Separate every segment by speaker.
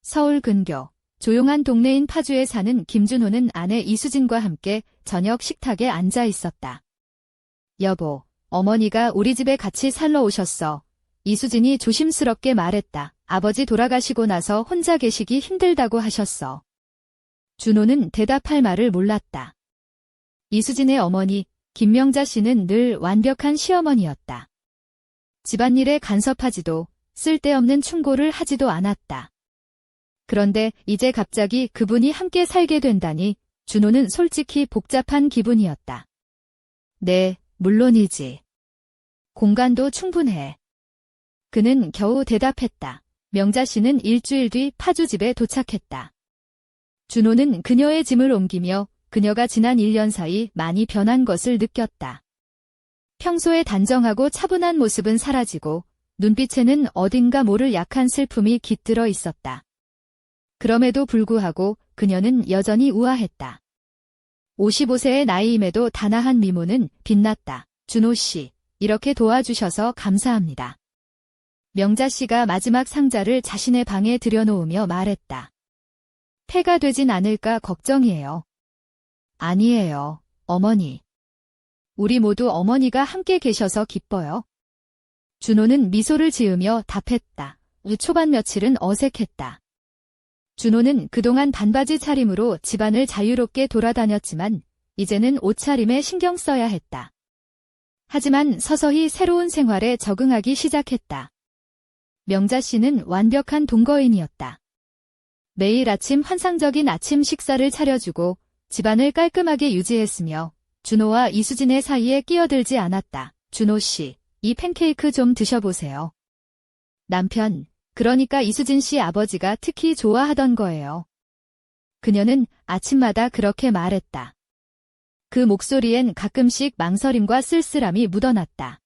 Speaker 1: 서울 근교 조용한 동네인 파주에 사는 김준호는 아내 이수진과 함께 저녁 식탁에 앉아 있었다. 여보, 어머니가 우리 집에 같이 살러 오셨어. 이수진이 조심스럽게 말했다. 아버지 돌아가시고 나서 혼자 계시기 힘들다고 하셨어. 준호는 대답할 말을 몰랐다. 이수진의 어머니 김명자 씨는 늘 완벽한 시어머니였다. 집안일에 간섭하지도 쓸데없는 충고를 하지도 않았다. 그런데 이제 갑자기 그분이 함께 살게 된다니 준호는 솔직히 복잡한 기분이었다. 네, 물론이지. 공간도 충분해. 그는 겨우 대답했다. 명자 씨는 일주일 뒤 파주 집에 도착했다. 준호는 그녀의 짐을 옮기며 그녀가 지난 1년 사이 많이 변한 것을 느꼈다. 평소에 단정하고 차분한 모습은 사라지고 눈빛에는 어딘가 모를 약한 슬픔이 깃들어 있었다. 그럼에도 불구하고 그녀는 여전히 우아했다. 55세의 나이임에도 단아한 미모는 빛났다. 준호 씨, 이렇게 도와주셔서 감사합니다. 명자 씨가 마지막 상자를 자신의 방에 들여놓으며 말했다. 폐가 되진 않을까 걱정이에요. 아니에요, 어머니. 우리 모두 어머니가 함께 계셔서 기뻐요. 준호는 미소를 지으며 답했다. 초반 며칠은 어색했다. 준호는 그동안 반바지 차림으로 집안을 자유롭게 돌아다녔지만 이제는 옷차림에 신경 써야 했다. 하지만 서서히 새로운 생활에 적응하기 시작했다. 명자 씨는 완벽한 동거인이었다. 매일 아침 환상적인 아침 식사를 차려주고 집안을 깔끔하게 유지했으며 준호와 이수진의 사이에 끼어들지 않았다. 준호 씨, 이 팬케이크 좀 드셔보세요. 남편, 그러니까 이수진 씨 아버지가 특히 좋아하던 거예요. 그녀는 아침마다 그렇게 말했다. 그 목소리엔 가끔씩 망설임과 쓸쓸함이 묻어났다.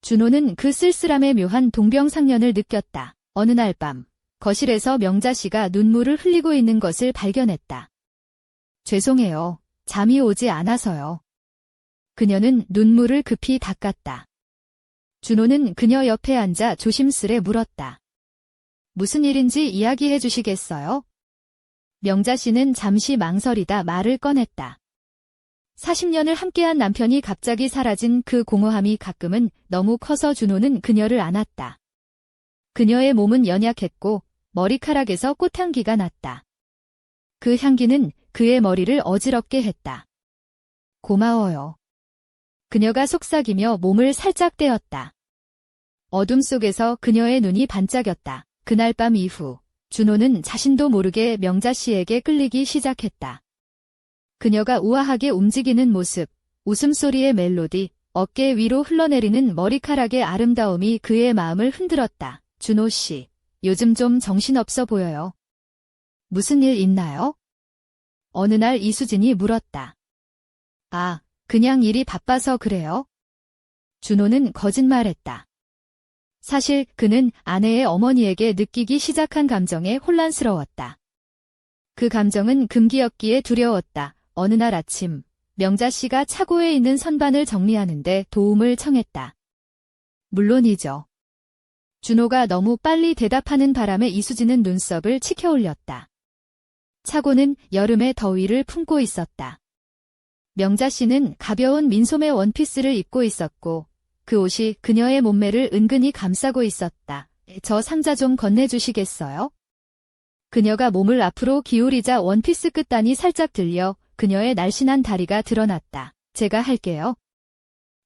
Speaker 1: 준호는 그 쓸쓸함의 묘한 동병상련을 느꼈다. 어느 날 밤, 거실에서 명자 씨가 눈물을 흘리고 있는 것을 발견했다. 죄송해요. 잠이 오지 않아서요. 그녀는 눈물을 급히 닦았다. 준호는 그녀 옆에 앉아 조심스레 물었다. 무슨 일인지 이야기해 주시겠어요? 명자 씨는 잠시 망설이다 말을 꺼냈다. 40년을 함께한 남편이 갑자기 사라진 그 공허함이 가끔은 너무 커서 준호는 그녀를 안았다. 그녀의 몸은 연약했고 머리카락에서 꽃향기가 났다. 그 향기는 그의 머리를 어지럽게 했다. 고마워요. 그녀가 속삭이며 몸을 살짝 떼었다. 어둠 속에서 그녀의 눈이 반짝였다. 그날 밤 이후 준호는 자신도 모르게 명자 씨에게 끌리기 시작했다. 그녀가 우아하게 움직이는 모습, 웃음소리의 멜로디, 어깨 위로 흘러내리는 머리카락의 아름다움이 그의 마음을 흔들었다. 준호 씨, 요즘 좀 정신없어 보여요. 무슨 일 있나요? 어느 날 이수진이 물었다. 아, 그냥 일이 바빠서 그래요. 준호는 거짓말했다. 사실 그는 아내의 어머니에게 느끼기 시작한 감정에 혼란스러웠다. 그 감정은 금기였기에 두려웠다. 어느 날 아침, 명자 씨가 차고에 있는 선반을 정리하는데 도움을 청했다. 물론이죠. 준호가 너무 빨리 대답하는 바람에 이수진은 눈썹을 치켜 올렸다. 차고는 여름의 더위를 품고 있었다. 명자 씨는 가벼운 민소매 원피스를 입고 있었고 그 옷이 그녀의 몸매를 은근히 감싸고 있었다. 저 상자 좀 건네주시겠어요? 그녀가 몸을 앞으로 기울이자 원피스 끝단이 살짝 들려 그녀의 날씬한 다리가 드러났다. 제가 할게요.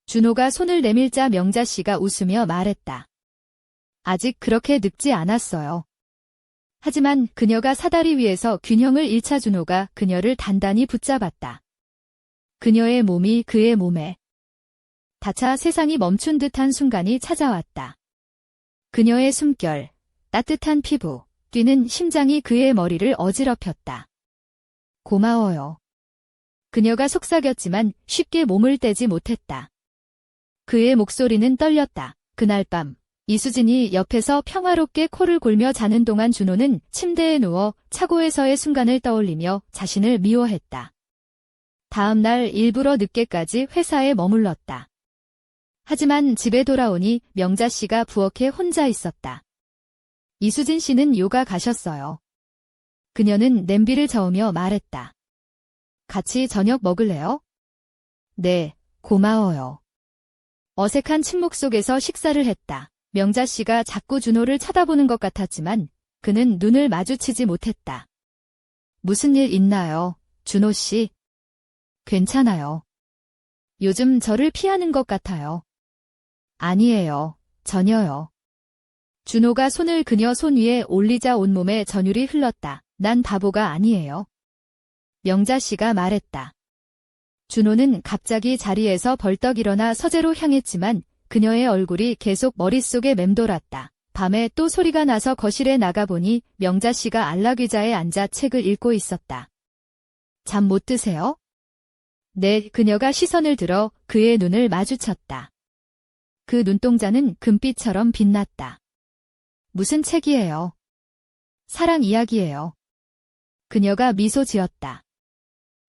Speaker 1: 준호가 손을 내밀자 명자 씨가 웃으며 말했다. 아직 그렇게 늙지 않았어요. 하지만 그녀가 사다리 위에서 균형을 잃자 준호가 그녀를 단단히 붙잡았다. 그녀의 몸이 그의 몸에 닿자 세상이 멈춘 듯한 순간이 찾아왔다. 그녀의 숨결, 따뜻한 피부, 뛰는 심장이 그의 머리를 어지럽혔다. 고마워요. 그녀가 속삭였지만 쉽게 몸을 떼지 못했다. 그의 목소리는 떨렸다. 그날 밤, 이수진이 옆에서 평화롭게 코를 골며 자는 동안 준호는 침대에 누워 차고에서의 순간을 떠올리며 자신을 미워했다. 다음 날 일부러 늦게까지 회사에 머물렀다. 하지만 집에 돌아오니 명자 씨가 부엌에 혼자 있었다. 이수진 씨는 요가 가셨어요. 그녀는 냄비를 저으며 말했다. 같이 저녁 먹을래요? 네, 고마워요. 어색한 침묵 속에서 식사를 했다. 명자 씨가 자꾸 준호를 쳐다보는 것 같았지만 그는 눈을 마주치지 못했다. 무슨 일 있나요, 준호 씨? 괜찮아요. 요즘 저를 피하는 것 같아요. 아니에요, 전혀요. 준호가 손을 그녀 손 위에 올리자 온몸에 전율이 흘렀다. 난 바보가 아니에요. 명자 씨가 말했다. 준호는 갑자기 자리에서 벌떡 일어나 서재로 향했지만 그녀의 얼굴이 계속 머릿속에 맴돌았다. 밤에 또 소리가 나서 거실에 나가보니 명자 씨가 안락의자에 앉아 책을 읽고 있었다. 잠 못 드세요? 네, 그녀가 시선을 들어 그의 눈을 마주쳤다. 그 눈동자는 금빛처럼 빛났다. 무슨 책이에요? 사랑 이야기예요. 그녀가 미소 지었다.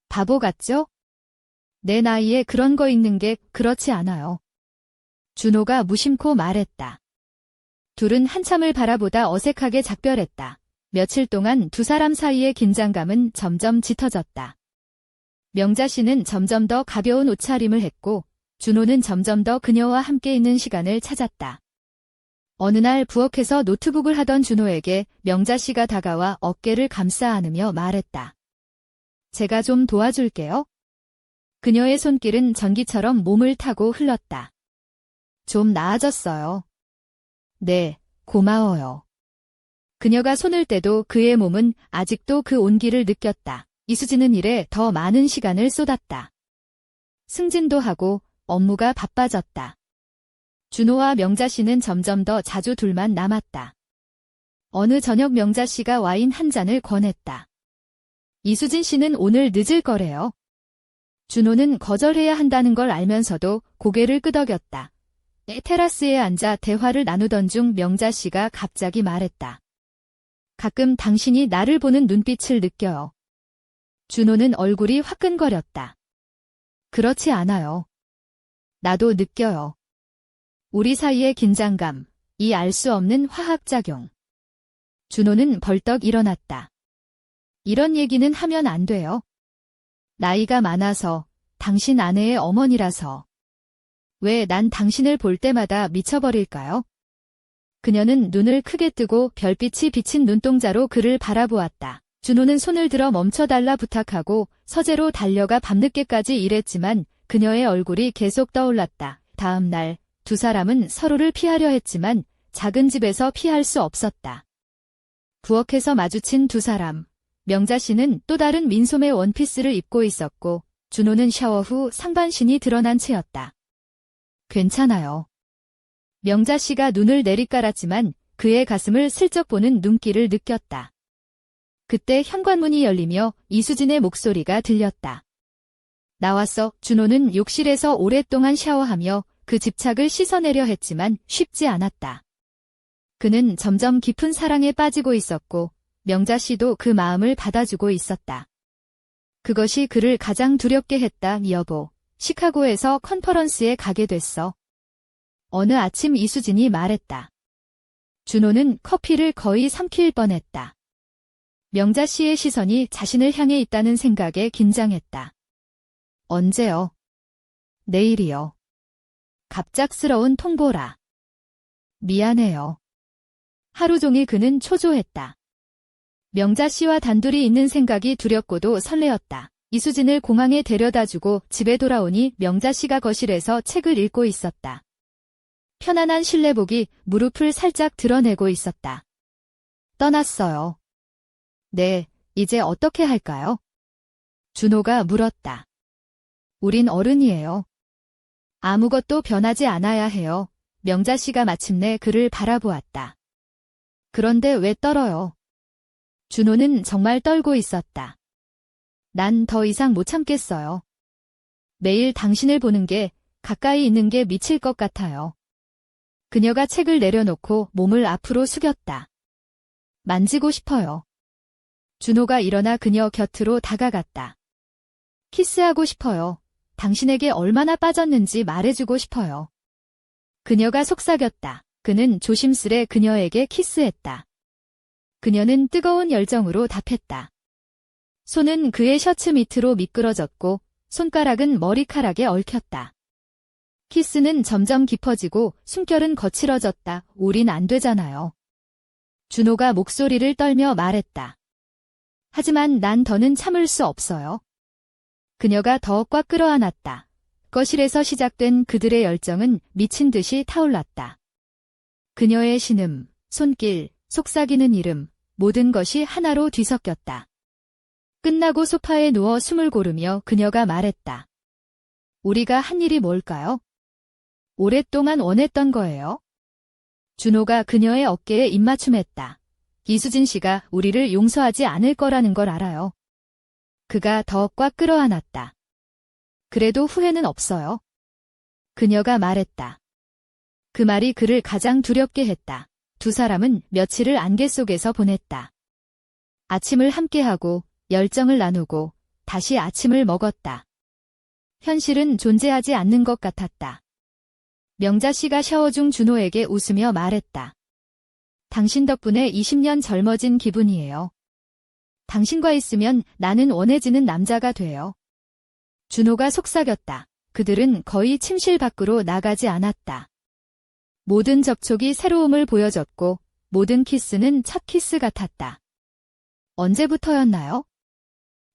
Speaker 1: 바보 같죠? 내 나이에 그런 거 읽는 게 그렇지 않아요. 준호가 무심코 말했다. 둘은 한참을 바라보다 어색하게 작별했다. 며칠 동안 두 사람 사이의 긴장감은 점점 짙어졌다. 명자 씨는 점점 더 가벼운 옷차림을 했고 준호는 점점 더 그녀와 함께 있는 시간을 찾았다. 어느 날 부엌에서 노트북을 하던 준호에게 명자 씨가 다가와 어깨를 감싸 안으며 말했다. 제가 좀 도와줄게요. 그녀의 손길은 전기처럼 몸을 타고 흘렀다. 좀 나아졌어요. 네, 고마워요. 그녀가 손을 떼도 그의 몸은 아직도 그 온기를 느꼈다. 이수진은 일에 더 많은 시간을 쏟았다. 승진도 하고 업무가 바빠졌다. 준호와 명자 씨는 점점 더 자주 둘만 남았다. 어느 저녁 명자 씨가 와인 한 잔을 권했다. 이수진 씨는 오늘 늦을 거래요. 준호는 거절해야 한다는 걸 알면서도 고개를 끄덕였다. 테라스에 앉아 대화를 나누던 중 명자 씨가 갑자기 말했다. 가끔 당신이 나를 보는 눈빛을 느껴요. 준호는 얼굴이 화끈거렸다. 그렇지 않아요. 나도 느껴요. 우리 사이의 긴장감, 이 알 수 없는 화학작용. 준호는 벌떡 일어났다. 이런 얘기는 하면 안 돼요. 나이가 많아서, 당신 아내의 어머니라서. 왜 난 당신을 볼 때마다 미쳐버릴까요? 그녀는 눈을 크게 뜨고 별빛이 비친 눈동자로 그를 바라보았다. 준호는 손을 들어 멈춰달라 부탁하고 서재로 달려가 밤늦게까지 일했지만 그녀의 얼굴이 계속 떠올랐다. 다음 날 두 사람은 서로를 피하려 했지만 작은 집에서 피할 수 없었다. 부엌에서 마주친 두 사람. 명자 씨는 또 다른 민소매 원피스를 입고 있었고 준호는 샤워 후 상반신이 드러난 채였다. 괜찮아요. 명자 씨가 눈을 내리깔았지만 그의 가슴을 슬쩍 보는 눈길을 느꼈다. 그때 현관문이 열리며 이수진의 목소리가 들렸다. 나왔어. 준호는 욕실에서 오랫동안 샤워하며 그 집착을 씻어내려 했지만 쉽지 않았다. 그는 점점 깊은 사랑에 빠지고 있었고 명자 씨도 그 마음을 받아주고 있었다. 그것이 그를 가장 두렵게 했다. 여보, 시카고에서 컨퍼런스에 가게 됐어. 어느 아침 이수진이 말했다. 준호는 커피를 거의 삼킬 뻔했다. 명자 씨의 시선이 자신을 향해 있다는 생각에 긴장했다. 언제요? 내일이요. 갑작스러운 통보라. 미안해요. 하루 종일 그는 초조했다. 명자 씨와 단둘이 있는 생각이 두렵고도 설레었다. 이수진을 공항에 데려다주고 집에 돌아오니 명자 씨가 거실에서 책을 읽고 있었다. 편안한 실내복이 무릎을 살짝 드러내고 있었다. 떠났어요. 네, 이제 어떻게 할까요? 준호가 물었다. 우린 어른이에요. 아무것도 변하지 않아야 해요. 명자 씨가 마침내 그를 바라보았다. 그런데 왜 떨어요? 준호는 정말 떨고 있었다. 난 더 이상 못 참겠어요. 매일 당신을 보는 게, 가까이 있는 게 미칠 것 같아요. 그녀가 책을 내려놓고 몸을 앞으로 숙였다. 만지고 싶어요. 준호가 일어나 그녀 곁으로 다가갔다. 키스하고 싶어요. 당신에게 얼마나 빠졌는지 말해주고 싶어요. 그녀가 속삭였다. 그는 조심스레 그녀에게 키스했다. 그녀는 뜨거운 열정으로 답했다. 손은 그의 셔츠 밑으로 미끄러졌고 손가락은 머리카락에 얽혔다. 키스는 점점 깊어지고 숨결은 거칠어졌다. 우린 안 되잖아요. 준호가 목소리를 떨며 말했다. 하지만 난 더는 참을 수 없어요. 그녀가 더 꽉 끌어안았다. 거실에서 시작된 그들의 열정은 미친 듯이 타올랐다. 그녀의 신음, 손길, 속삭이는 이름, 모든 것이 하나로 뒤섞였다. 끝나고 소파에 누워 숨을 고르며 그녀가 말했다. 우리가 한 일이 뭘까요? 오랫동안 원했던 거예요. 준호가 그녀의 어깨에 입맞춤했다. 이수진 씨가 우리를 용서하지 않을 거라는 걸 알아요. 그가 더 꽉 끌어안았다. 그래도 후회는 없어요. 그녀가 말했다. 그 말이 그를 가장 두렵게 했다. 두 사람은 며칠을 안개 속에서 보냈다. 아침을 함께하고 열정을 나누고 다시 아침을 먹었다. 현실은 존재하지 않는 것 같았다. 명자 씨가 샤워 중 준호에게 웃으며 말했다. 당신 덕분에 20년 젊어진 기분이에요. 당신과 있으면 나는 원해지는 남자가 돼요. 준호가 속삭였다. 그들은 거의 침실 밖으로 나가지 않았다. 모든 접촉이 새로움을 보여줬고 모든 키스는 첫 키스 같았다. 언제부터였나요?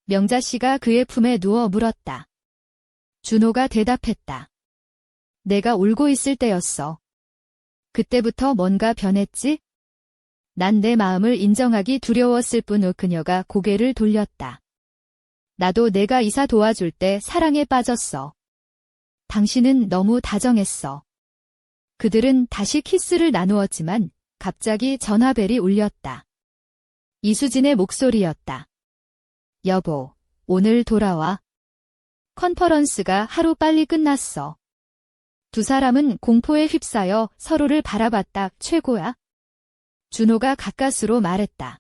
Speaker 1: 명자 씨가 그의 품에 누워 물었다. 준호가 대답했다. 내가 울고 있을 때였어. 그때부터 뭔가 변했지? 난 내 마음을 인정하기 두려웠을 뿐. 후 그녀가 고개를 돌렸다. 나도 내가 이사 도와줄 때 사랑에 빠졌어. 당신은 너무 다정했어. 그들은 다시 키스를 나누었지만 갑자기 전화벨이 울렸다. 이수진의 목소리였다. 여보, 오늘 돌아와. 컨퍼런스가 하루 빨리 끝났어. 두 사람은 공포에 휩싸여 서로를 바라봤다. 최고야. 준호가 가까스로 말했다.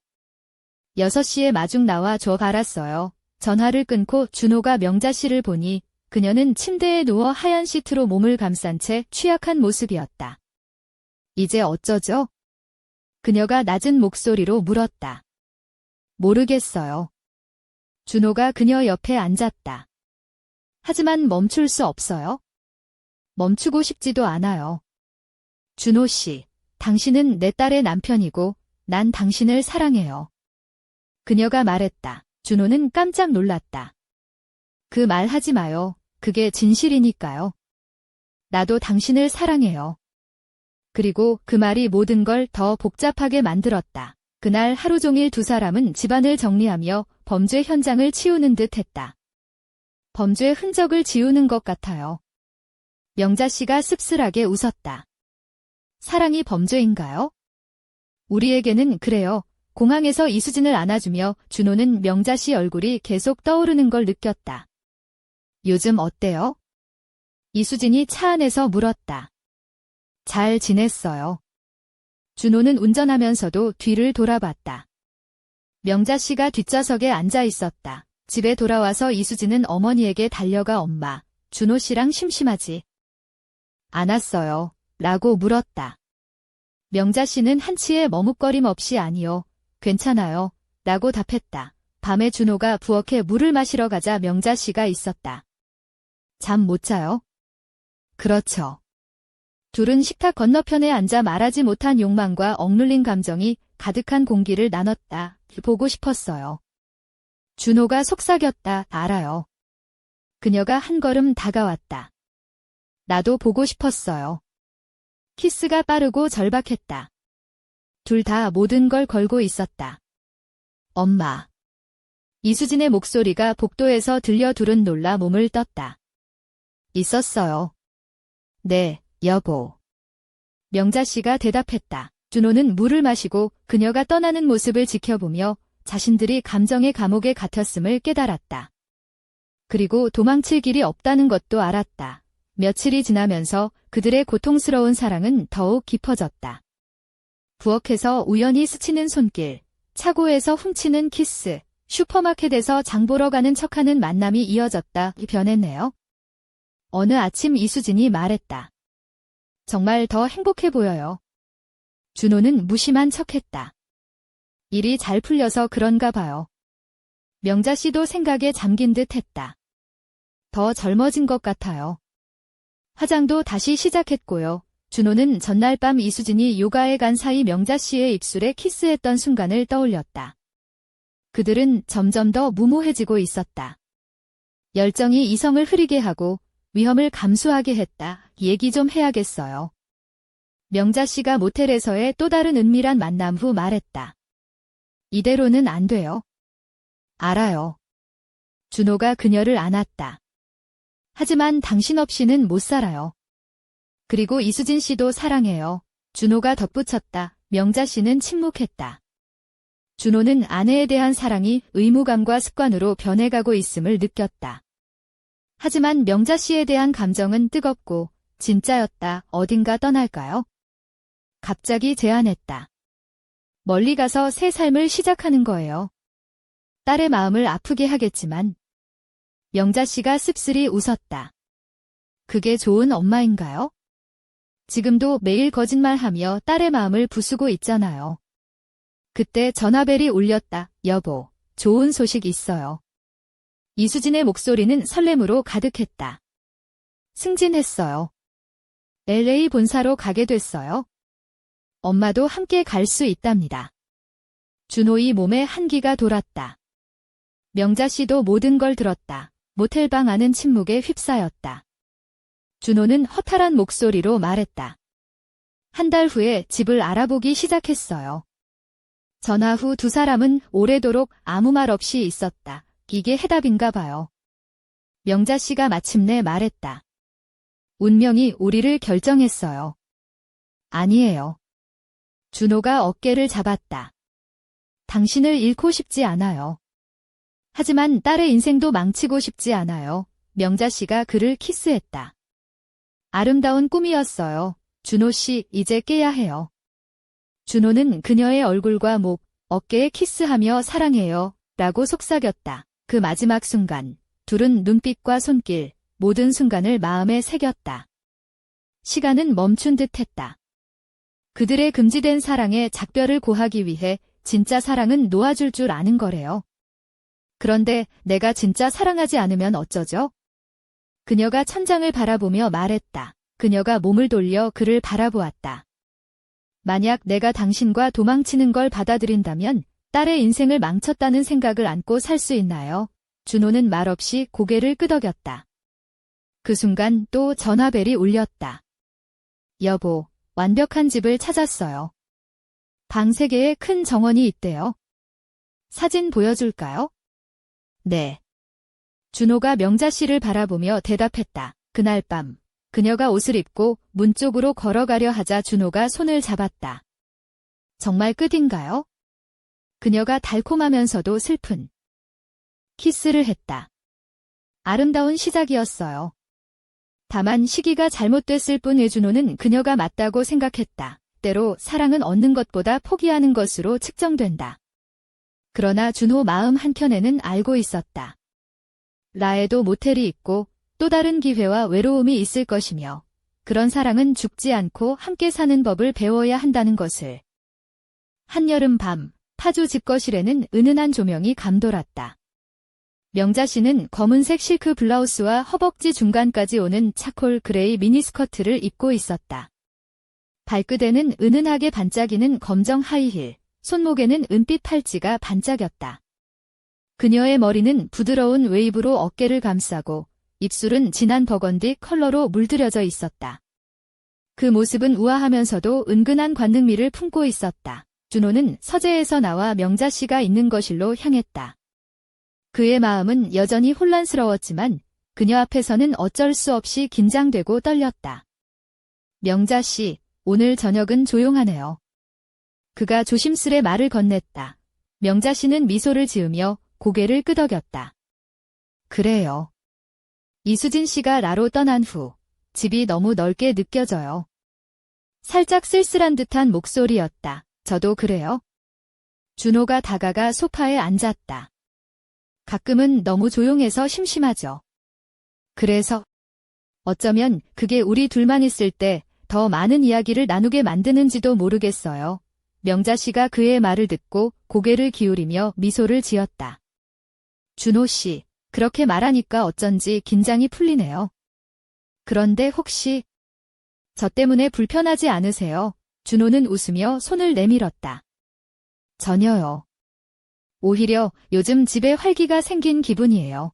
Speaker 1: 6시에 마중 나와 줘 알았어요. 전화를 끊고 준호가 명자 씨를 보니 그녀는 침대에 누워 하얀 시트로 몸을 감싼 채 취약한 모습이었다. 이제 어쩌죠? 그녀가 낮은 목소리로 물었다. 모르겠어요. 준호가 그녀 옆에 앉았다. 하지만 멈출 수 없어요. 멈추고 싶지도 않아요. 준호 씨, 당신은 내 딸의 남편이고 난 당신을 사랑해요. 그녀가 말했다. 준호는 깜짝 놀랐다. 그 말 하지 마요. 그게 진실이니까요. 나도 당신을 사랑해요. 그리고 그 말이 모든 걸 더 복잡하게 만들었다. 그날 하루 종일 두 사람은 집안을 정리하며 범죄 현장을 치우는 듯 했다. 범죄 흔적을 지우는 것 같아요. 명자 씨가 씁쓸하게 웃었다. 사랑이 범죄인가요? 우리에게는 그래요. 공항에서 이수진을 안아주며 준호는 명자 씨 얼굴이 계속 떠오르는 걸 느꼈다. 요즘 어때요? 이수진이 차 안에서 물었다. 잘 지냈어요. 준호는 운전하면서도 뒤를 돌아봤다. 명자 씨가 뒷좌석에 앉아 있었다. 집에 돌아와서 이수진은 어머니에게 달려가 엄마, 준호 씨랑 심심하지 않았어요. 라고 물었다. 명자 씨는 한치의 머뭇거림 없이 아니요. 괜찮아요. 라고 답했다. 밤에 준호가 부엌에 물을 마시러 가자 명자 씨가 있었다. 잠 못 자요? 그렇죠. 둘은 식탁 건너편에 앉아 말하지 못한 욕망과 억눌린 감정이 가득한 공기를 나눴다. 보고 싶었어요. 준호가 속삭였다. 알아요. 그녀가 한 걸음 다가왔다. 나도 보고 싶었어요. 키스가 빠르고 절박했다. 둘 다 모든 걸 걸고 있었다. 엄마. 이수진의 목소리가 복도에서 들려 둘은 놀라 몸을 떴다. 있었어요. 네, 여보. 명자 씨가 대답했다. 준호는 물을 마시고 그녀가 떠나는 모습을 지켜보며 자신들이 감정의 감옥에 갇혔음을 깨달았다. 그리고 도망칠 길이 없다는 것도 알았다. 며칠이 지나면서 그들의 고통스러운 사랑은 더욱 깊어졌다. 부엌에서 우연히 스치는 손길, 차고에서 훔치는 키스, 슈퍼마켓에서 장 보러 가는 척하는 만남이 이어졌다. 변했네요. 어느 아침 이수진이 말했다. 정말 더 행복해 보여요. 준호는 무심한 척했다. 일이 잘 풀려서 그런가 봐요. 명자 씨도 생각에 잠긴 듯 했다. 더 젊어진 것 같아요. 화장도 다시 시작했고요. 준호는 전날 밤 이수진이 요가에 간 사이 명자 씨의 입술에 키스했던 순간을 떠올렸다. 그들은 점점 더 무모해지고 있었다. 열정이 이성을 흐리게 하고 위험을 감수하게 했다. 얘기 좀 해야겠어요. 명자 씨가 모텔에서의 또 다른 은밀한 만남 후 말했다. 이대로는 안 돼요. 알아요. 준호가 그녀를 안았다. 하지만 당신 없이는 못 살아요. 그리고 이수진 씨도 사랑해요. 준호가 덧붙였다. 명자 씨는 침묵했다. 준호는 아내에 대한 사랑이 의무감과 습관으로 변해가고 있음을 느꼈다. 하지만 명자 씨에 대한 감정은 뜨겁고 진짜였다. 어딘가 떠날까요? 갑자기 제안했다. 멀리 가서 새 삶을 시작하는 거예요. 딸의 마음을 아프게 하겠지만. 명자 씨가 씁쓸히 웃었다. 그게 좋은 엄마인가요? 지금도 매일 거짓말하며 딸의 마음을 부수고 있잖아요. 그때 전화벨이 울렸다. 여보, 좋은 소식 있어요. 이수진의 목소리는 설렘으로 가득했다. 승진했어요. LA 본사로 가게 됐어요. 엄마도 함께 갈 수 있답니다. 준호의 몸에 한기가 돌았다. 명자 씨도 모든 걸 들었다. 모텔방 안은 침묵에 휩싸였다. 준호는 허탈한 목소리로 말했다. 한 달 후에 집을 알아보기 시작했어요. 전화 후 두 사람은 오래도록 아무 말 없이 있었다. 이게 해답인가 봐요. 명자 씨가 마침내 말했다. 운명이 우리를 결정했어요. 아니에요. 준호가 어깨를 잡았다. 당신을 잃고 싶지 않아요. 하지만 딸의 인생도 망치고 싶지 않아요. 명자 씨가 그를 키스했다. 아름다운 꿈이었어요. 준호 씨, 이제 깨야 해요. 준호는 그녀의 얼굴과 목, 어깨에 키스하며 사랑해요. 라고 속삭였다. 그 마지막 순간, 둘은 눈빛과 손길, 모든 순간을 마음에 새겼다. 시간은 멈춘 듯 했다. 그들의 금지된 사랑에 작별을 고하기 위해 진짜 사랑은 놓아줄 줄 아는 거래요. 그런데 내가 진짜 사랑하지 않으면 어쩌죠? 그녀가 천장을 바라보며 말했다. 그녀가 몸을 돌려 그를 바라보았다. 만약 내가 당신과 도망치는 걸 받아들인다면 딸의 인생을 망쳤다는 생각을 안고 살 수 있나요? 준호는 말없이 고개를 끄덕였다. 그 순간 또 전화벨이 울렸다. 여보, 완벽한 집을 찾았어요. 방 3개에 큰 정원이 있대요. 사진 보여줄까요? 네. 준호가 명자 씨를 바라보며 대답했다. 그날 밤, 그녀가 옷을 입고 문 쪽으로 걸어가려 하자 준호가 손을 잡았다. 정말 끝인가요? 그녀가 달콤하면서도 슬픈 키스를 했다. 아름다운 시작이었어요. 다만 시기가 잘못됐을 뿐 준호는 그녀가 맞다고 생각했다. 때로 사랑은 얻는 것보다 포기하는 것으로 측정된다. 그러나 준호 마음 한켠에는 알고 있었다. 라에도 모텔이 있고 또 다른 기회와 외로움이 있을 것이며 그런 사랑은 죽지 않고 함께 사는 법을 배워야 한다는 것을. 한여름 밤, 파주 집거실에는 은은한 조명이 감돌았다. 명자 씨는 검은색 실크 블라우스와 허벅지 중간까지 오는 차콜 그레이 미니스커트를 입고 있었다. 발끝에는 은은하게 반짝이는 검정 하이힐, 손목에는 은빛 팔찌가 반짝였다. 그녀의 머리는 부드러운 웨이브로 어깨를 감싸고 입술은 진한 버건디 컬러로 물들여져 있었다. 그 모습은 우아하면서도 은근한 관능미를 품고 있었다. 준호는 서재에서 나와 명자 씨가 있는 거실로 향했다. 그의 마음은 여전히 혼란스러웠지만 그녀 앞에서는 어쩔 수 없이 긴장되고 떨렸다. 명자 씨, 오늘 저녁은 조용하네요. 그가 조심스레 말을 건넸다. 명자 씨는 미소를 지으며 고개를 끄덕였다. 그래요. 이수진 씨가 라로 떠난 후 집이 너무 넓게 느껴져요. 살짝 쓸쓸한 듯한 목소리였다. 저도 그래요. 준호가 다가가 소파에 앉았다. 가끔은 너무 조용해서 심심하죠. 그래서 어쩌면 그게 우리 둘만 있을 때 더 많은 이야기를 나누게 만드는지도 모르겠어요. 명자 씨가 그의 말을 듣고 고개를 기울이며 미소를 지었다. 준호 씨, 그렇게 말하니까 어쩐지 긴장이 풀리네요. 그런데 혹시 저 때문에 불편하지 않으세요? 준호는 웃으며 손을 내밀었다. 전혀요. 오히려 요즘 집에 활기가 생긴 기분이에요.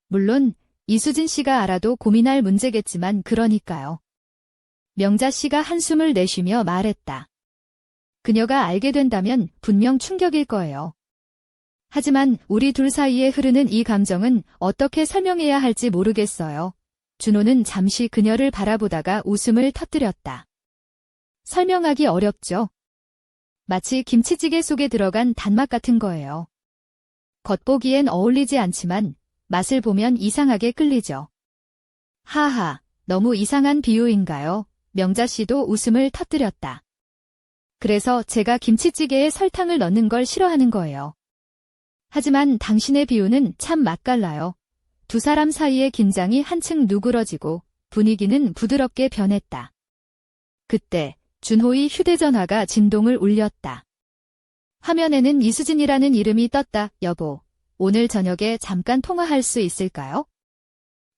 Speaker 1: 물론 이수진 씨가 알아도 고민할 문제겠지만 그러니까요. 명자 씨가 한숨을 내쉬며 말했다. 그녀가 알게 된다면 분명 충격일 거예요. 하지만 우리 둘 사이에 흐르는 이 감정은 어떻게 설명해야 할지 모르겠어요. 준호는 잠시 그녀를 바라보다가 웃음을 터뜨렸다. 설명하기 어렵죠. 마치 김치찌개 속에 들어간 단맛 같은 거예요. 겉보기엔 어울리지 않지만 맛을 보면 이상하게 끌리죠. 하하, 너무 이상한 비유인가요? 명자 씨도 웃음을 터뜨렸다. 그래서 제가 김치찌개에 설탕을 넣는 걸 싫어하는 거예요. 하지만 당신의 비유는 참 맛깔나요. 두 사람 사이의 긴장이 한층 누그러지고 분위기는 부드럽게 변했다. 그때 준호의 휴대전화가 진동을 울렸다. 화면에는 이수진이라는 이름이 떴다. 여보, 오늘 저녁에 잠깐 통화할 수 있을까요?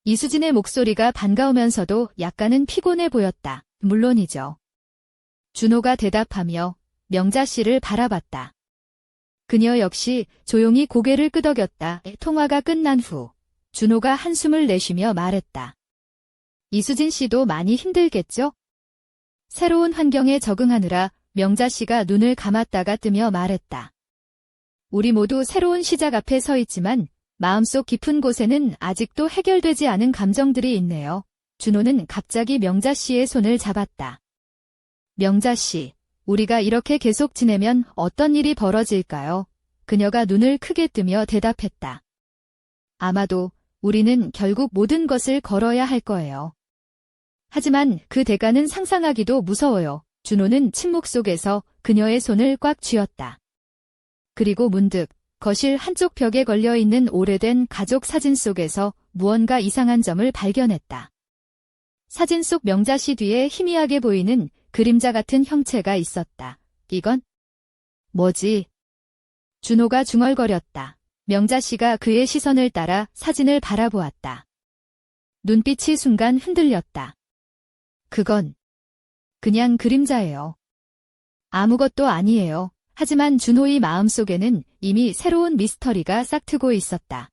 Speaker 1: 이수진의 목소리가 반가우면서도 약간은 피곤해 보였다. 물론이죠. 준호가 대답하며 명자 씨를 바라봤다. 그녀 역시 조용히 고개를 끄덕였다. 통화가 끝난 후 준호가 한숨을 내쉬며 말했다. 이수진 씨도 많이 힘들겠죠? 새로운 환경에 적응하느라 명자 씨가 눈을 감았다가 뜨며 말했다. 우리 모두 새로운 시작 앞에 서 있지만 마음속 깊은 곳에는 아직도 해결되지 않은 감정들이 있네요. 준호는 갑자기 명자 씨의 손을 잡았다. 명자 씨, 우리가 이렇게 계속 지내면 어떤 일이 벌어질까요? 그녀가 눈을 크게 뜨며 대답했다. 아마도 우리는 결국 모든 것을 걸어야 할 거예요. 하지만 그 대가는 상상하기도 무서워요. 준호는 침묵 속에서 그녀의 손을 꽉 쥐었다. 그리고 문득 거실 한쪽 벽에 걸려있는 오래된 가족 사진 속에서 무언가 이상한 점을 발견했다. 사진 속 명자 씨 뒤에 희미하게 보이는 그림자 같은 형체가 있었다. 이건 뭐지? 준호가 중얼거렸다. 명자 씨가 그의 시선을 따라 사진을 바라보았다. 눈빛이 순간 흔들렸다. 그건 그냥 그림자예요. 아무것도 아니에요. 하지만 준호의 마음속에는 이미 새로운 미스터리가 싹트고 있었다.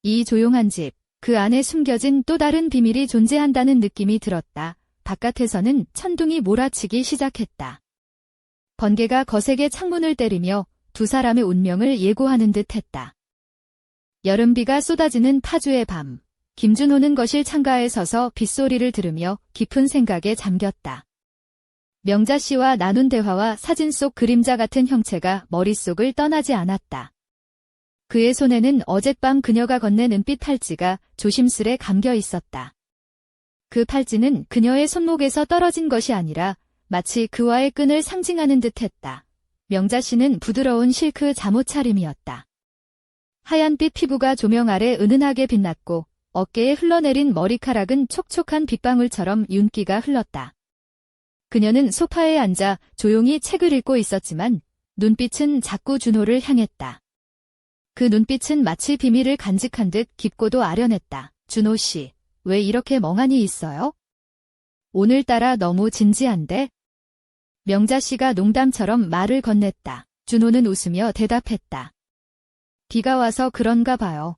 Speaker 1: 이 조용한 집, 그 안에 숨겨진 또 다른 비밀이 존재한다는 느낌이 들었다. 바깥에서는 천둥이 몰아치기 시작했다. 번개가 거세게 창문을 때리며 두 사람의 운명을 예고하는 듯 했다. 여름비가 쏟아지는 파주의 밤, 김준호는 거실 창가에 서서 빗소리를 들으며 깊은 생각에 잠겼다. 명자 씨와 나눈 대화와 사진 속 그림자 같은 형체가 머릿속을 떠나지 않았다. 그의 손에는 어젯밤 그녀가 건넨 은빛 팔찌가 조심스레 감겨 있었다. 그 팔찌는 그녀의 손목에서 떨어진 것이 아니라 마치 그와의 끈을 상징하는 듯했다. 명자 씨는 부드러운 실크 잠옷 차림이었다. 하얀빛 피부가 조명 아래 은은하게 빛났고 어깨에 흘러내린 머리카락은 촉촉한 빗방울처럼 윤기가 흘렀다. 그녀는 소파에 앉아 조용히 책을 읽고 있었지만 눈빛은 자꾸 준호를 향했다. 그 눈빛은 마치 비밀을 간직한 듯 깊고도 아련했다. 준호 씨, 왜 이렇게 멍하니 있어요? 오늘따라 너무 진지한데? 명자 씨가 농담처럼 말을 건넸다. 준호는 웃으며 대답했다. 비가 와서 그런가 봐요.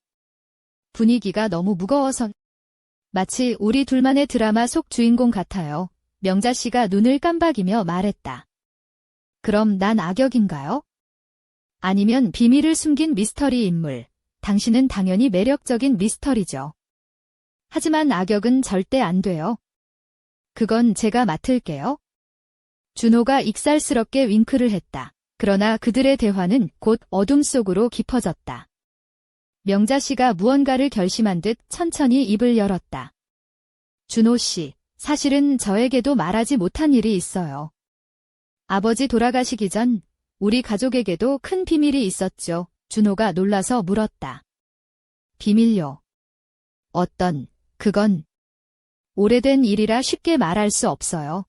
Speaker 1: 분위기가 너무 무거워서. 마치 우리 둘만의 드라마 속 주인공 같아요. 명자 씨가 눈을 깜박이며 말했다. 그럼 난 악역인가요? 아니면 비밀을 숨긴 미스터리 인물. 당신은 당연히 매력적인 미스터리죠. 하지만 악역은 절대 안 돼요. 그건 제가 맡을게요. 준호가 익살스럽게 윙크를 했다. 그러나 그들의 대화는 곧 어둠 속으로 깊어졌다. 명자 씨가 무언가를 결심한 듯 천천히 입을 열었다. 준호 씨, 사실은 저에게도 말하지 못한 일이 있어요. 아버지 돌아가시기 전 우리 가족에게도 큰 비밀이 있었죠. 준호가 놀라서 물었다. 비밀요? 그건 오래된 일이라 쉽게 말할 수 없어요.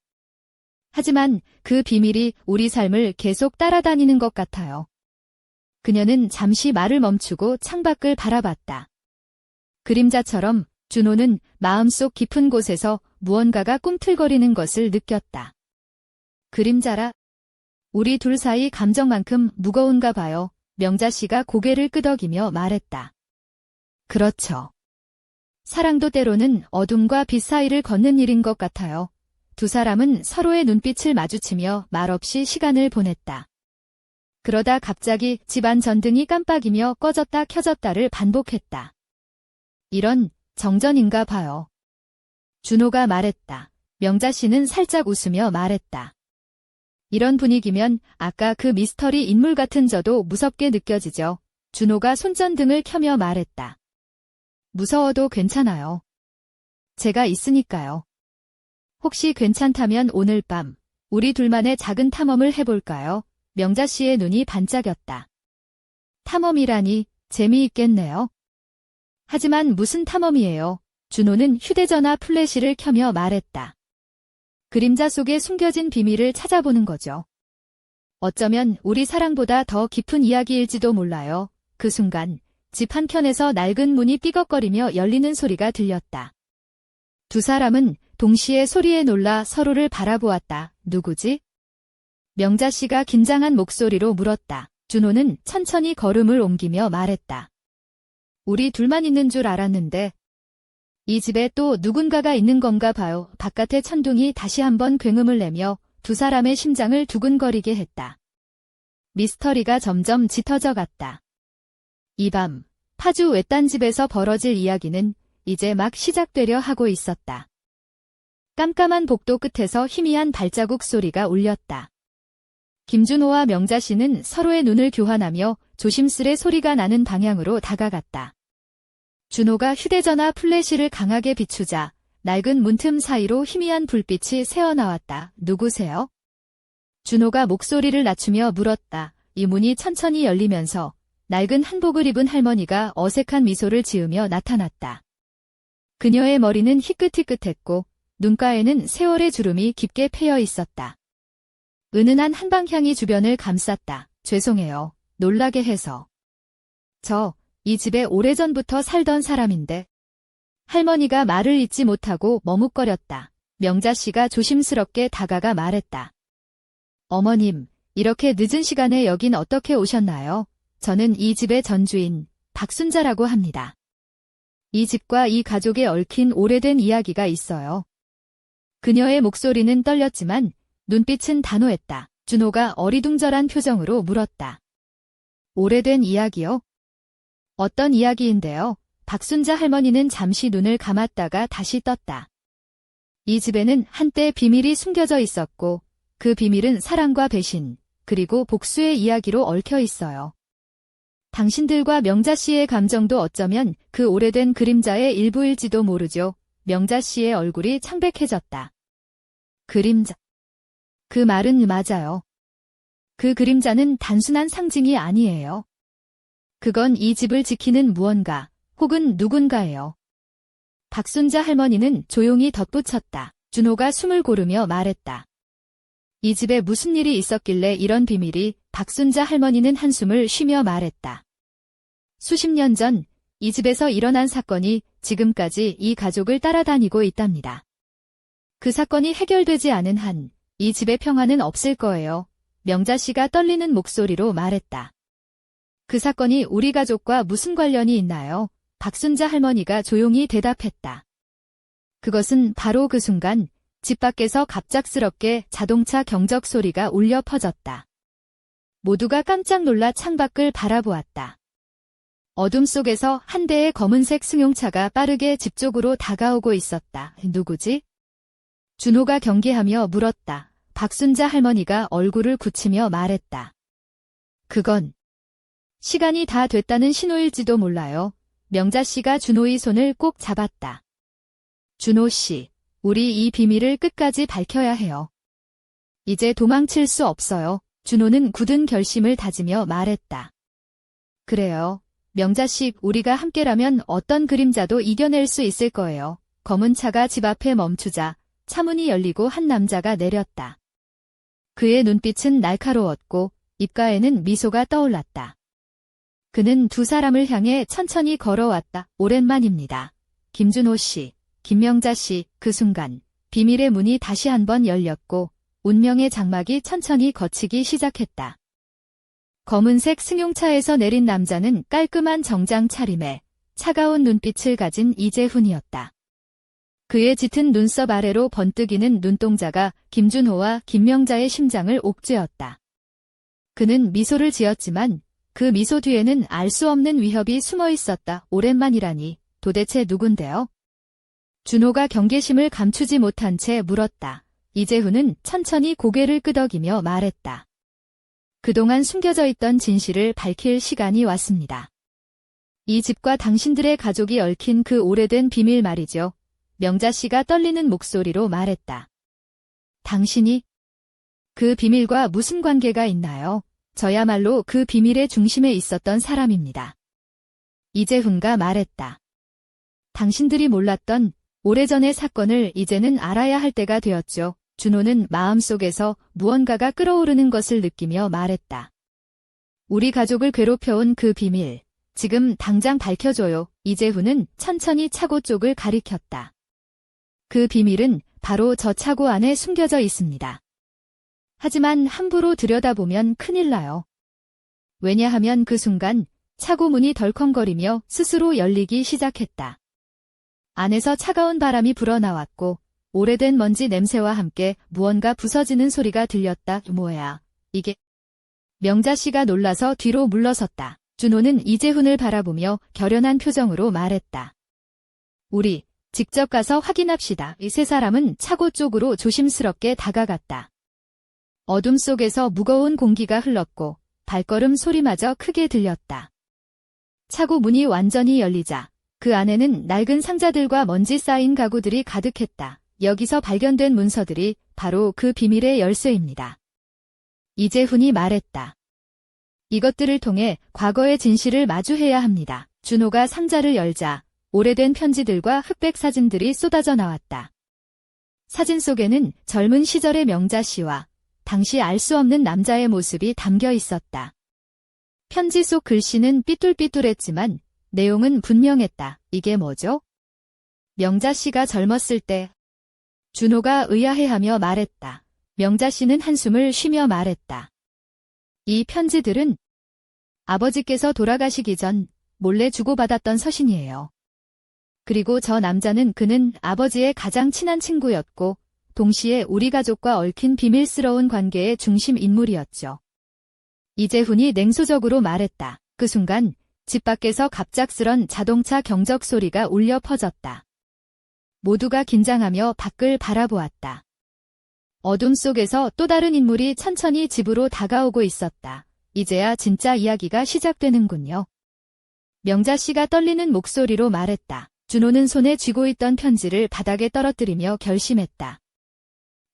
Speaker 1: 하지만 그 비밀이 우리 삶을 계속 따라다니는 것 같아요. 그녀는 잠시 말을 멈추고 창밖을 바라봤다. 그림자처럼 준호는 마음속 깊은 곳에서 무언가가 꿈틀거리는 것을 느꼈다. 그림자라? 우리 둘 사이 감정만큼 무거운가 봐요. 명자 씨가 고개를 끄덕이며 말했다. 그렇죠. 사랑도 때로는 어둠과 빛 사이를 걷는 일인 것 같아요. 두 사람은 서로의 눈빛을 마주치며 말없이 시간을 보냈다. 그러다 갑자기 집안 전등이 깜빡이며 꺼졌다 켜졌다를 반복했다. 이런 정전인가 봐요. 준호가 말했다. 명자 씨는 살짝 웃으며 말했다. 이런 분위기면 아까 그 미스터리 인물 같은 저도 무섭게 느껴지죠. 준호가 손전등을 켜며 말했다. 무서워도 괜찮아요. 제가 있으니까요. 혹시 괜찮다면 오늘 밤 우리 둘만의 작은 탐험을 해볼까요? 명자 씨의 눈이 반짝였다. 탐험이라니 재미있겠네요. 하지만 무슨 탐험이에요? 준호는 휴대전화 플래시를 켜며 말했다. 그림자 속에 숨겨진 비밀을 찾아보는 거죠. 어쩌면 우리 사랑보다 더 깊은 이야기일지도 몰라요. 그 순간 집 한켠에서 낡은 문이 삐걱거리며 열리는 소리가 들렸다. 두 사람은 동시에 소리에 놀라 서로를 바라보았다. 누구지? 명자 씨가 긴장한 목소리로 물었다. 준호는 천천히 걸음을 옮기며 말했다. 우리 둘만 있는 줄 알았는데 이 집에 또 누군가가 있는 건가 봐요. 바깥의 천둥이 다시 한번 굉음을 내며 두 사람의 심장을 두근거리게 했다. 미스터리가 점점 짙어져 갔다. 이 밤 파주 외딴 집에서 벌어질 이야기는 이제 막 시작되려 하고 있었다. 깜깜한 복도 끝에서 희미한 발자국 소리가 울렸다. 김준호와 명자 씨는 서로의 눈을 교환하며 조심스레 소리가 나는 방향으로 다가갔다. 준호가 휴대전화 플래시를 강하게 비추자 낡은 문틈 사이로 희미한 불빛이 새어나왔다. 누구세요? 준호가 목소리를 낮추며 물었다. 이 문이 천천히 열리면서 낡은 한복을 입은 할머니가 어색한 미소를 지으며 나타났다. 그녀의 머리는 희끗희끗했고 눈가에는 세월의 주름이 깊게 패여 있었다. 은은한 한방향이 주변을 감쌌다. 죄송해요. 놀라게 해서. 이 집에 오래전부터 살던 사람인데. 할머니가 말을 잇지 못하고 머뭇거렸다. 명자 씨가 조심스럽게 다가가 말했다. 어머님, 이렇게 늦은 시간에 여긴 어떻게 오셨나요? 저는 이 집의 전주인 박순자라고 합니다. 이 집과 이 가족에 얽힌 오래된 이야기가 있어요. 그녀의 목소리는 떨렸지만 눈빛은 단호했다. 준호가 어리둥절한 표정으로 물었다. 오래된 이야기요? 어떤 이야기인데요? 박순자 할머니는 잠시 눈을 감았다가 다시 떴다. 이 집에는 한때 비밀이 숨겨져 있었고 그 비밀은 사랑과 배신, 그리고 복수의 이야기로 얽혀 있어요. 당신들과 명자 씨의 감정도 어쩌면 그 오래된 그림자의 일부일지도 모르죠. 명자 씨의 얼굴이 창백해졌다. 그림자. 그 말은 맞아요. 그 그림자는 단순한 상징이 아니에요. 그건 이 집을 지키는 무언가, 혹은 누군가예요. 박순자 할머니는 조용히 덧붙였다. 준호가 숨을 고르며 말했다. 이 집에 무슨 일이 있었길래 이런 비밀이? 박순자 할머니는 한숨을 쉬며 말했다. 수십 년 전 이 집에서 일어난 사건이 지금까지 이 가족을 따라다니고 있답니다. 그 사건이 해결되지 않은 한 이 집의 평화는 없을 거예요. 명자 씨가 떨리는 목소리로 말했다. 그 사건이 우리 가족과 무슨 관련이 있나요? 박순자 할머니가 조용히 대답했다. 그것은 바로 그 순간 집 밖에서 갑작스럽게 자동차 경적 소리가 울려 퍼졌다. 모두가 깜짝 놀라 창밖을 바라보았다. 어둠 속에서 한 대의 검은색 승용차가 빠르게 집 쪽으로 다가오고 있었다. 누구지? 준호가 경계하며 물었다. 박순자 할머니가 얼굴을 굳히며 말했다. 그건 시간이 다 됐다는 신호일지도 몰라요. 명자 씨가 준호의 손을 꼭 잡았다. 준호 씨, 우리 이 비밀을 끝까지 밝혀야 해요. 이제 도망칠 수 없어요. 준호는 굳은 결심을 다지며 말했다. 그래요. 명자 씨, 우리가 함께라면 어떤 그림자도 이겨낼 수 있을 거예요. 검은 차가 집 앞에 멈추자 차문이 열리고 한 남자가 내렸다. 그의 눈빛은 날카로웠고 입가에는 미소가 떠올랐다. 그는 두 사람을 향해 천천히 걸어왔다. 오랜만입니다. 김준호 씨, 김명자 씨. 그 순간 비밀의 문이 다시 한번 열렸고 운명의 장막이 천천히 걷히기 시작했다. 검은색 승용차에서 내린 남자는 깔끔한 정장 차림에 차가운 눈빛을 가진 이재훈이었다. 그의 짙은 눈썹 아래로 번뜩이는 눈동자가 김준호와 김명자의 심장을 옥죄었다. 그는 미소를 지었지만 그 미소 뒤에는 알 수 없는 위협이 숨어 있었다. 오랜만이라니 도대체 누군데요? 준호가 경계심을 감추지 못한 채 물었다. 이재훈은 천천히 고개를 끄덕이며 말했다. 그동안 숨겨져 있던 진실을 밝힐 시간이 왔습니다. 이 집과 당신들의 가족이 얽힌 그 오래된 비밀 말이죠. 명자 씨가 떨리는 목소리로 말했다. 당신이 그 비밀과 무슨 관계가 있나요? 저야말로 그 비밀의 중심에 있었던 사람입니다. 이재훈가 말했다. 당신들이 몰랐던 오래전의 사건을 이제는 알아야 할 때가 되었죠. 준호는 마음속에서 무언가가 끓어오르는 것을 느끼며 말했다. 우리 가족을 괴롭혀온 그 비밀, 지금 당장 밝혀줘요. 이재훈은 천천히 차고 쪽을 가리켰다. 그 비밀은 바로 저 차고 안에 숨겨져 있습니다. 하지만 함부로 들여다보면 큰일 나요. 왜냐하면 그 순간 차고 문이 덜컹거리며 스스로 열리기 시작했다. 안에서 차가운 바람이 불어나왔고 오래된 먼지 냄새와 함께 무언가 부서지는 소리가 들렸다. 뭐야, 이게? 명자 씨가 놀라서 뒤로 물러섰다. 준호는 이재훈을 바라보며 결연한 표정으로 말했다. 우리 직접 가서 확인합시다. 이 세 사람은 차고 쪽으로 조심스럽게 다가갔다. 어둠 속에서 무거운 공기가 흘렀고 발걸음 소리마저 크게 들렸다. 차고 문이 완전히 열리자 그 안에는 낡은 상자들과 먼지 쌓인 가구들이 가득했다. 여기서 발견된 문서들이 바로 그 비밀의 열쇠입니다. 이재훈이 말했다. 이것들을 통해 과거의 진실을 마주해야 합니다. 준호가 상자를 열자 오래된 편지들과 흑백 사진들이 쏟아져 나왔다. 사진 속에는 젊은 시절의 명자 씨와 당시 알 수 없는 남자의 모습이 담겨 있었다. 편지 속 글씨는 삐뚤삐뚤했지만 내용은 분명했다. 이게 뭐죠? 명자 씨가 젊었을 때. 준호가 의아해하며 말했다. 명자 씨는 한숨을 쉬며 말했다. 이 편지들은 아버지께서 돌아가시기 전 몰래 주고받았던 서신이에요. 그리고 저 남자는 그는 아버지의 가장 친한 친구였고 동시에 우리 가족과 얽힌 비밀스러운 관계의 중심 인물이었죠. 이재훈이 냉소적으로 말했다. 그 순간 집 밖에서 갑작스런 자동차 경적 소리가 울려 퍼졌다. 모두가 긴장하며 밖을 바라보았다. 어둠 속에서 또 다른 인물이 천천히 집으로 다가오고 있었다. 이제야 진짜 이야기가 시작되는군요. 명자 씨가 떨리는 목소리로 말했다. 준호는 손에 쥐고 있던 편지를 바닥에 떨어뜨리며 결심했다.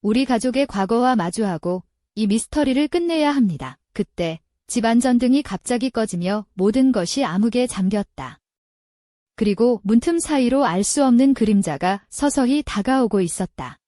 Speaker 1: 우리 가족의 과거와 마주하고 이 미스터리를 끝내야 합니다. 그때 집안 전등이 갑자기 꺼지며 모든 것이 암흑에 잠겼다. 그리고 문틈 사이로 알 수 없는 그림자가 서서히 다가오고 있었다.